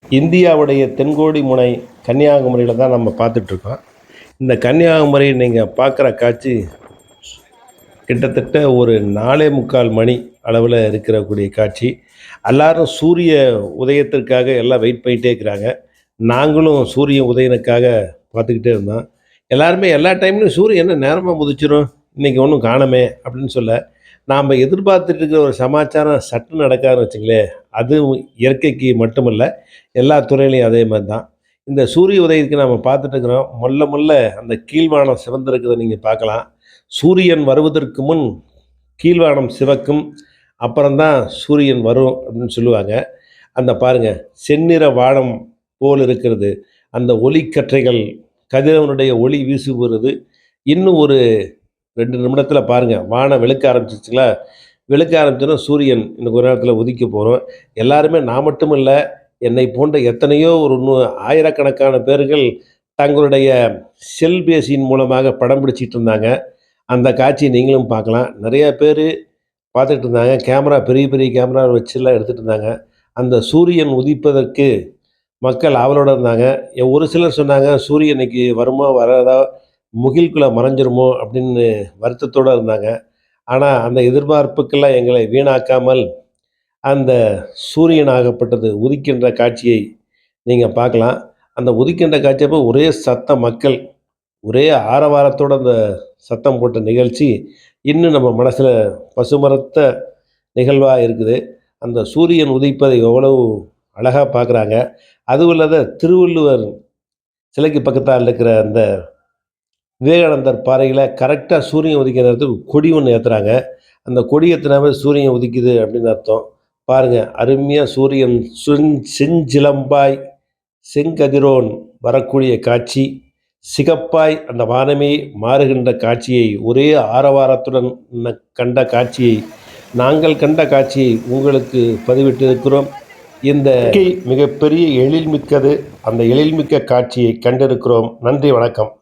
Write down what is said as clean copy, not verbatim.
இந்தியாவுடைய தென்கோடி முனை கன்னியாகுமரியில் தான் நம்ம பார்த்துட்ருக்கோம். இந்த கன்னியாகுமரி நீங்கள் பார்க்குற காட்சி கிட்டத்தட்ட ஒரு 4:45 மணி அளவில் இருக்கக்கூடிய காட்சி. எல்லாரும் சூரிய உதயத்திற்காக எல்லாம் வெயிட் பண்ணிகிட்டே இருக்கிறாங்க. நாங்களும் சூரிய உதயனுக்காக பார்த்துக்கிட்டே இருந்தோம். எல்லாருமே எல்லா டைம்லையும் சூரியன் என்ன நேரமாக உதிச்சிரும், இன்றைக்கி ஒன்றும் காணோமே அப்படின்னு சொல்ல, நாம் எதிர்பார்த்துட்டு இருக்கிற ஒரு சமாச்சாரம் சட்டுன்னு நடக்காதுன்னு வச்சுங்களேன். அது இயற்கைக்கு மட்டுமல்ல, எல்லா துறையிலையும் அதே மாதிரி தான். இந்த சூரிய உதயத்துக்கு நம்ம பார்த்துட்டு இருக்கிறோம். மொல்ல மொல்ல அந்த கீழ்வானம் சிவந்திருக்கிறத நீங்கள் பார்க்கலாம். சூரியன் வருவதற்கு முன் கீழ்வானம் சிவக்கும், அப்புறம்தான் சூரியன் வரும் அப்படின்னு சொல்லுவாங்க. அந்த பாருங்க, செந்நிற வானம் போல் இருக்கிறது. அந்த ஒளிக்கற்றைகள் கதிரவனுடைய ஒளி வீசுகிறது. இன்னும் ஒரு 2 நிமிடத்தில் பாருங்கள், வானம் வெளுக்க ஆரம்பிச்சிச்சுங்களா? வெளுக்க ஆரம்பிச்சோன்னா சூரியன் இன்னும் ஒரு நேரத்தில் உதிக்க போகிறோம். எல்லாருமே, நான் மட்டும் இல்லை, என்னை போன்ற எத்தனையோ ஒரு ஆயிரக்கணக்கான பேர்கள் தங்களுடைய செல்பேசியின் மூலமாக படம் பிடிச்சிட்டு இருந்தாங்க. அந்த காட்சியை நீங்களும் பார்க்கலாம். நிறையா பேர் பார்த்துட்டு இருந்தாங்க. கேமரா, பெரிய பெரிய கேமரா வச்சுலாம் எடுத்துகிட்டு இருந்தாங்க. அந்த சூரியன் உதிப்பதற்கு மக்கள் ஆவலோடு இருந்தாங்க. ஒரு சிலர் சொன்னாங்க, சூரியன் இன்னைக்கு வருமோ வராதோ, முகில்குள்ளே மறைஞ்சிருமோ அப்படின்னு வருத்தத்தோடு இருந்தாங்க. ஆனால் அந்த எதிர்பார்ப்புக்கெல்லாம் எங்களை வீணாக்காமல் அந்த சூரியனாகப்பட்டது உதிக்கின்ற காட்சியை நீங்கள் பார்க்கலாம். அந்த உதிக்கின்ற காட்சியப்போ ஒரே சத்தம், மக்கள் ஒரே ஆரவாரத்தோடு அந்த சத்தம் போட்ட நிகழ்ச்சி இன்னும் நம்ம மனசில் பசுமரத்த நிகழ்வாக இருக்குது. அந்த சூரியன் உதிப்பதை எவ்வளவு அழகாக பார்க்குறாங்க. அதுவும் இல்லாத திருவள்ளுவர் சிலைக்கு பக்கத்தால் இருக்கிற அந்த விவேகானந்தர் பாறையில் கரெக்டாக சூரியன் உதிக்கிற நேரத்துக்கு கொடி ஒன்று ஏற்றுறாங்க. அந்த கொடி ஏற்றினாவே சூரியன் உதிக்குது அப்படின்னு அர்த்தம். பாருங்கள், அருமையாக சூரியன் செஞ்சிலம்பாய் செங்கதிரோன் வரக்கூடிய காட்சி, சிகப்பாய் அந்த வானமே மாறுகின்ற காட்சியை, ஒரே ஆரவாரத்துடன் கண்ட காட்சியை, நாங்கள் கண்ட காட்சியை உங்களுக்கு பதிவிட்டிருக்கிறோம். இந்த மிகப்பெரிய எழில்மிக்கது. அந்த எழில்மிக்க காட்சியை கண்டிருக்கிறோம். நன்றி, வணக்கம்.